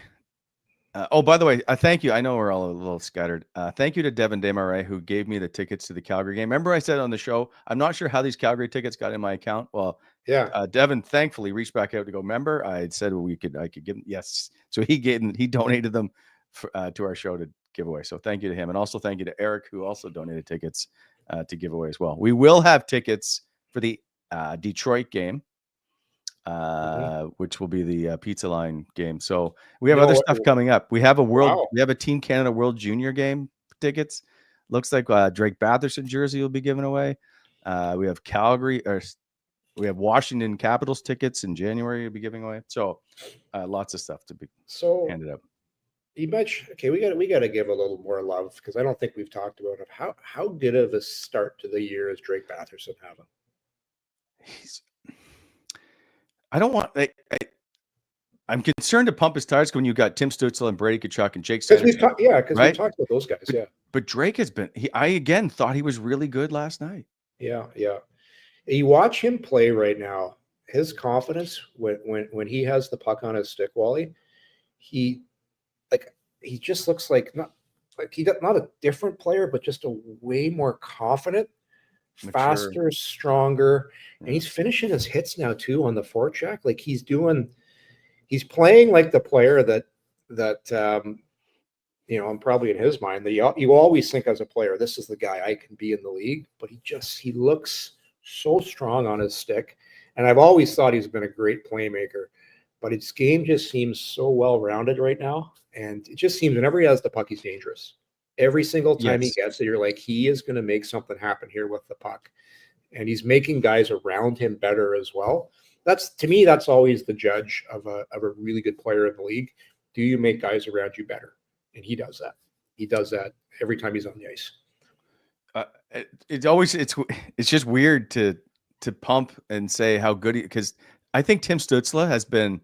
By the way, thank you. I know we're all a little scattered. Thank you to Devin Desmarais, who gave me the tickets to the Calgary game. Remember I said on the show, I'm not sure how these Calgary tickets got in my account. Well, yeah. Devin thankfully reached back out to go, remember, I had said I could give them. Yes. So he donated them to our show to give away. So thank you to him. And also thank you to Eric, who also donated tickets to give away as well. We will have tickets for the Detroit game, which will be the pizza line game. So we have other stuff coming up. We have we have a Team Canada World Junior game tickets. Looks like Drake Batherson jersey will be given away. We have we have Washington Capitals tickets in January will be giving away. So lots of stuff to be handed out. You mentioned, okay, we got to give a little more love because I don't think we've talked about it. How good of a start to the year is Drake Batherson having? I'm concerned to pump his tires when you got Tim Stützle and Brady Tkachuk and Jake Sanderson. Because we talked about those guys. But Drake has been. I again thought he was really good last night. Yeah. You watch him play right now. His confidence when he has the puck on his stick, Wally, he just looks like not a different player, but just a way more confident, faster, stronger, and he's finishing his hits now too on the forecheck. Like he's playing like the player that I'm probably in his mind that you always think as a player, this is the guy I can be in the league. But he looks so strong on his stick, and I've always thought he's been a great playmaker. But his game just seems so well rounded right now, and it just seems whenever he has the puck, he's dangerous. Every single time he gets it, you're like, he is going to make something happen here with the puck. And he's making guys around him better as well. To me, that's always the judge of a really good player in the league. Do you make guys around you better? And he does that. He does that every time he's on the ice. It's just weird to pump and say how good because I think Tim Stützle has been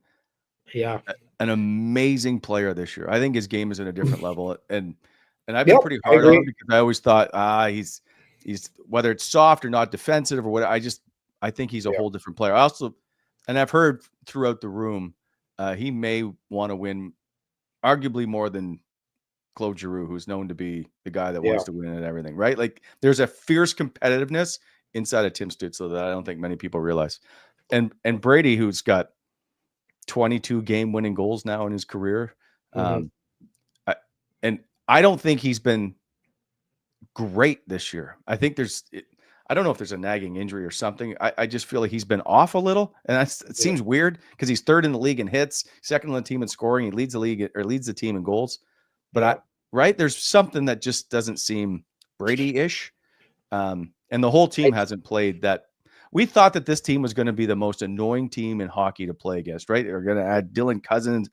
an amazing player this year. I think his game is at a different level, and I've been pretty hard on him because I always thought he's whether it's soft or not defensive or what. I think he's a whole different player. And I've heard throughout the room he may want to win, arguably more than Claude Giroux, who's known to be the guy that wants to win at everything. Right? Like there's a fierce competitiveness inside of Tim Stützle that I don't think many people realize. And Brady, who's got 22 game-winning goals now in his career, and I don't think he's been great this year. I think I don't know if there's a nagging injury or something. I just feel like he's been off a little, and it seems weird because he's third in the league in hits, second on the team in scoring. He leads the league or leads the team in goals, but right? There's something that just doesn't seem Brady-ish. And the whole team hasn't played that. We thought that this team was going to be the most annoying team in hockey to play against, right? They're going to add Nick Cousins,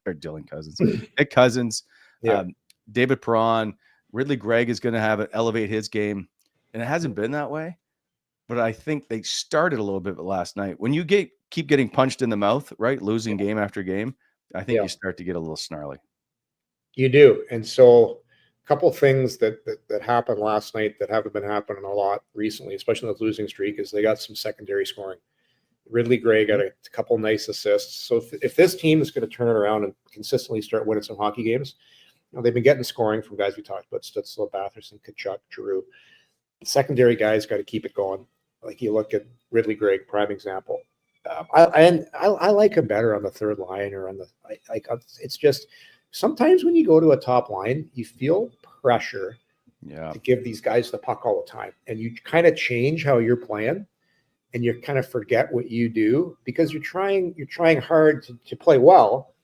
Yeah. David Perron, Ridley Gregg is going to elevate his game. And it hasn't been that way. But I think they started a little bit last night. When you keep getting punched in the mouth, right? Losing game after game, I think you start to get a little snarly. You do. And so a couple of things that happened last night that haven't been happening a lot recently, especially in the losing streak, is they got some secondary scoring. Ridley Gregg got a couple nice assists. So if this team is going to turn it around and consistently start winning some hockey games, they've been getting scoring from guys we talked about, Stützle, Batherson, Tkachuk, Giroux. The secondary guys got to keep it going. Like you look at Ridley Gregg, prime example. I like him better on the third line or on the it's just sometimes when you go to a top line, you feel pressure to give these guys the puck all the time, and you kind of change how you're playing, and you kind of forget what you do because you're trying hard to play well,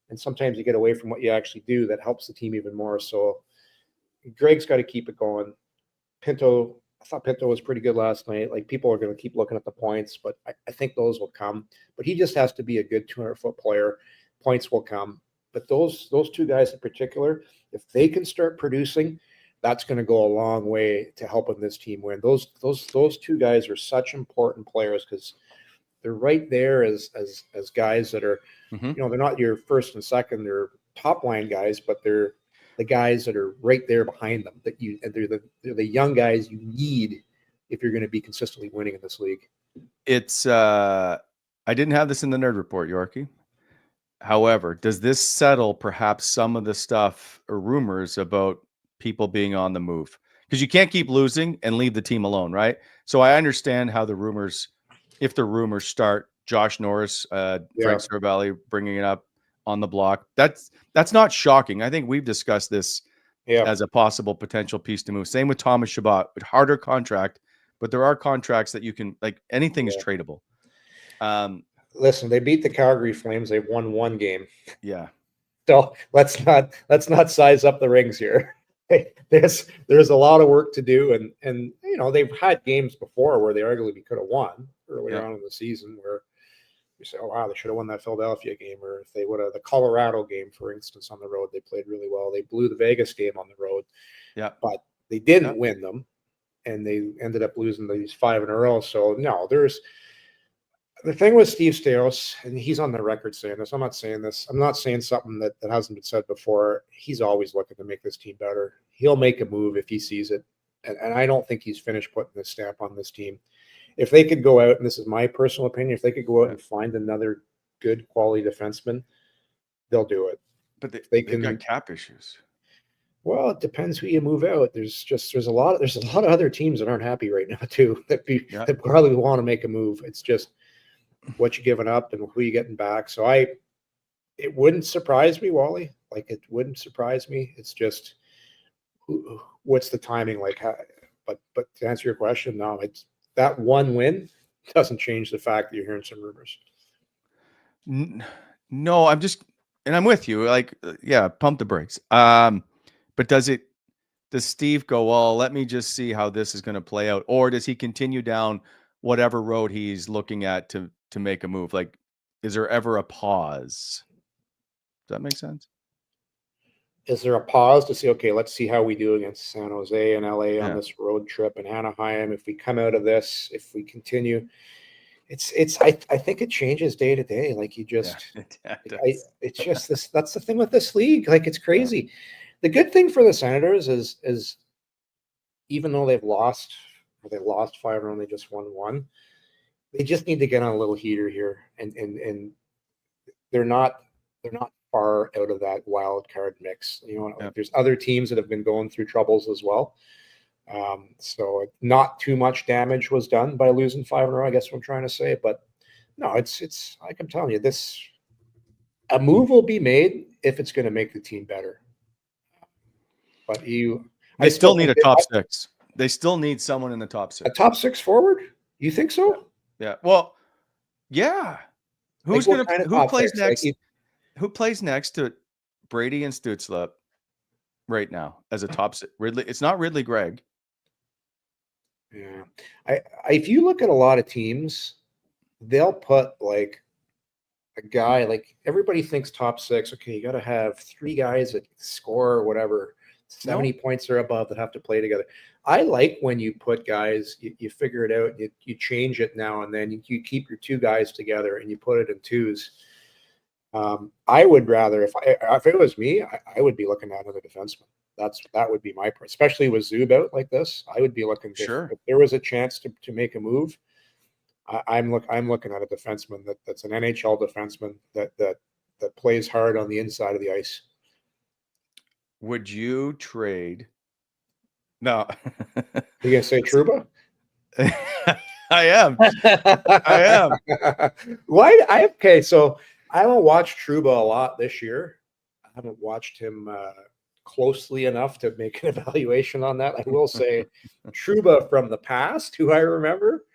and sometimes you get away from what you actually do. That helps the team even more. So Gregg's got to keep it going. Pinto. I thought Pinto was pretty good last night. Like, people are going to keep looking at the points, but I think those will come. But he just has to be a good 200-foot player. Points will come. But those two guys in particular, if they can start producing, that's going to go a long way to helping this team win. Those two guys are such important players because they're right there as guys that are, they're not your first and second, they're top line guys, but they're the guys that are right there behind them. They're the young guys you need if you're going to be consistently winning in this league. It's I didn't have this in the nerd report, Yorkie. However, does this settle perhaps some of the stuff or rumors about people being on the move? Because you can't keep losing and leave the team alone, right? So I understand how the rumors, if the rumors start, Josh Norris, Frank Saravalli bringing it up on the block. That's not shocking. I think we've discussed this as a possible potential piece to move. Same with Thomas Chabot, but harder contract. But there are contracts that you can, like, anything is tradable. Listen, they beat the Calgary Flames. They won one game. Yeah. So let's not size up the rings here. There's a lot of work to do, and they've had games before where they arguably could have won earlier on in the season where you say, oh wow, they should have won that Philadelphia game, or if they would have the Colorado game, for instance, on the road, they played really well. They blew the Vegas game on the road, but they didn't win them, and they ended up losing these 5 in a row. So no, there's the thing with Steve Stamkos, and he's on the record saying this. I'm not saying this. I'm not saying something that hasn't been said before. He's always looking to make this team better. He'll make a move if he sees it, and I don't think he's finished putting the stamp on this team. If they could go out, and this is my personal opinion, if they could go out and find another good quality defenseman, they'll do it. But they've got cap issues. Well, it depends who you move out. There's a lot of other teams that aren't happy right now too. That probably want to make a move. It's just what you're giving up and who you're getting back. So it wouldn't surprise me, Wally. Like, it wouldn't surprise me. It's just what's the timing like? But to answer your question, no, it's that one win doesn't change the fact that you're hearing some rumors. No, I'm with you. Like, pump the brakes. But does Steve go, well, let me just see how this is going to play out? Or does he continue down whatever road he's looking at to make a move? Like, is there ever a pause? Does that make sense? Is there a pause to say, okay, let's see how we do against San Jose and LA on this road trip in Anaheim? If we come out of this, if we continue, I think it changes day to day. Like, you just, it's just this, that's the thing with this league. Like, it's crazy. Yeah. The good thing for the Senators is even though they've lost 5 and they just won 1, they just need to get on a little heater here. And they're not far out of that wild card mix. There's other teams that have been going through troubles as well. So not too much damage was done by losing 5 in a row, I guess what I'm trying to say. But no, it's like I'm telling you, a move will be made if it's going to make the team better. But they still need a top 6. They still need someone in the top 6. A top 6 forward? You think so? Yeah. Well, yeah. Who plays next? Who plays next to Brady and Stützle? right now as a top Ridley. It's not Ridley Gregg. Yeah. If you look at a lot of teams, they'll put like a guy, like everybody thinks top 6. Okay, you got to have 3 guys that score or whatever, 70 points or above that have to play together. I like when you put guys, you figure it out, you change it now and then. You keep your 2 guys together and you put it in 2s. I would rather, if it was me, I would be looking at another defenseman. That would be my part, especially with Zub out like this. I would be looking. Sure. If there was a chance to make a move, I'm looking at a defenseman that's an NHL defenseman that plays hard on the inside of the ice. Would you trade? No. You gonna say Trouba? I am. Why? Okay, so I haven't watched Trouba a lot this year. I haven't watched him closely enough to make an evaluation on that. I will say Trouba from the past, who I remember.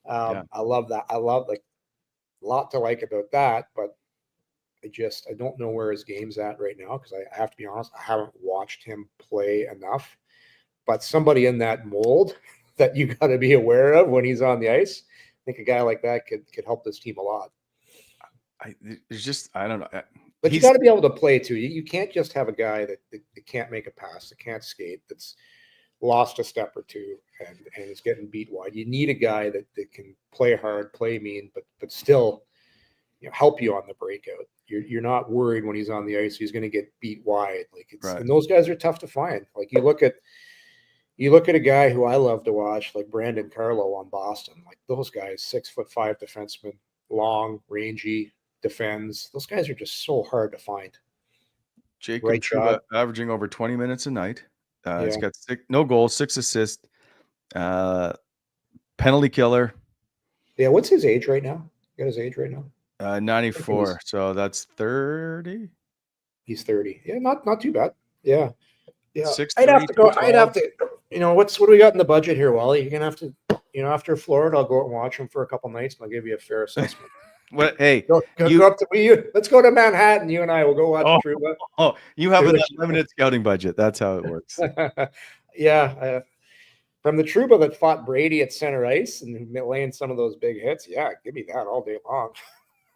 I love that. I love like a lot to like about that, but I don't know where his game's at right now because I have to be honest, I haven't watched him play enough. But somebody in that mold that you got to be aware of when he's on the ice, I think a guy like that could help this team a lot. I don't know. But you got to be able to play too. You can't just have a guy that can't make a pass, that can't skate, that's lost a step or two and is getting beat wide. You need a guy that can play hard, play mean, but still help you on the breakout. You're not worried when he's on the ice he's going to get beat wide. Like it's right. And those guys are tough to find. Like you look at a guy who I love to watch, like Brandon Carlo on Boston. Like those guys, 6'5" defenseman, long, rangy, defends. Those guys are just so hard to find. Jacob Trouba averaging over 20 minutes a night. He's got no goals, 6 assists, penalty killer. Yeah, what's his age right now? You got his age right now? 94. So that's 30. He's 30. Yeah, not too bad. Yeah. I'd have to go. 12. I'd have to. What do we got in the budget here, Wally? You're gonna have to. After Florida, I'll go out and watch him for a couple nights, and I'll give you a fair assessment. What? Hey, go up to let's go to Manhattan. You and I will go watch Trouba. Oh, you have an unlimited scouting budget. That's how it works. Yeah, from the Trouba that fought Brady at center ice and laying some of those big hits. Yeah, give me that all day long.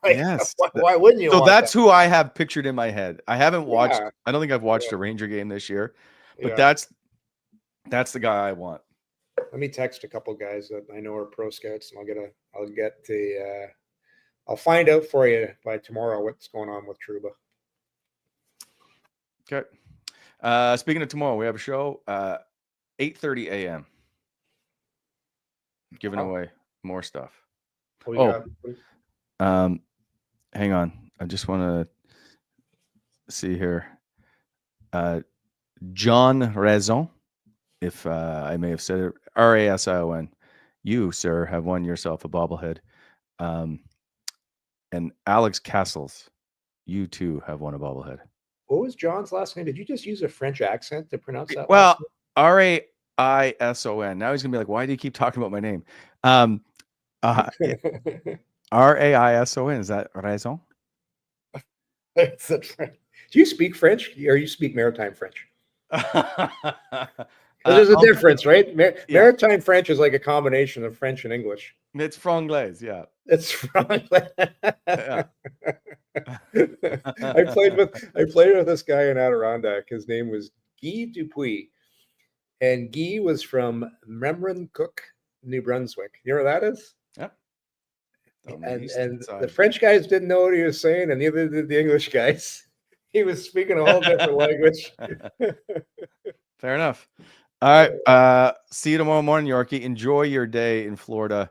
Yes. Why wouldn't you? So that's who I have pictured in my head. I haven't watched. Yeah. I don't think I've watched a Ranger game this year, but that's the guy I want. Let me text a couple guys that I know are pro scouts, and I'll find out for you by tomorrow what's going on with Trouba. Okay. Speaking of tomorrow, we have a show 8:30 a.m. Giving away more stuff. Hang on. I just want to see here. John Raison, if I may have said it, Rasion. You, sir, have won yourself a bobblehead. And Alex Castles, you too have won a bobblehead. What was John's last name? Did you just use a French accent to pronounce that? Well, Raison. Now he's gonna be like, why do you keep talking about my name? Raison. Is that raison? Do you speak French or you speak maritime French? There's a difference, right? Maritime French is like a combination of French and English. It's franglais, yeah. It's franglais. Yeah. I played with this guy in Adirondack. His name was Guy Dupuis, and Guy was from Memramcook, New Brunswick. You know where that is? Yeah. And the French guys didn't know what he was saying, and neither did the English guys. He was speaking a whole different language. Fair enough. All right. See you tomorrow morning, Yorkie. Enjoy your day in Florida.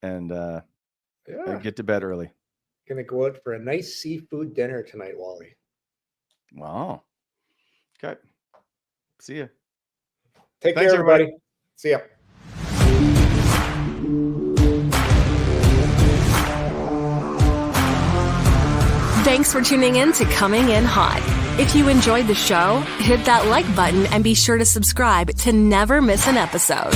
And get to bed early. Gonna go out for a nice seafood dinner tonight, Wally. Wow. Okay. See ya. Thanks, care, everybody. See ya. Thanks for tuning in to Coming In Hot. If you enjoyed the show, hit that like button and be sure to subscribe to never miss an episode.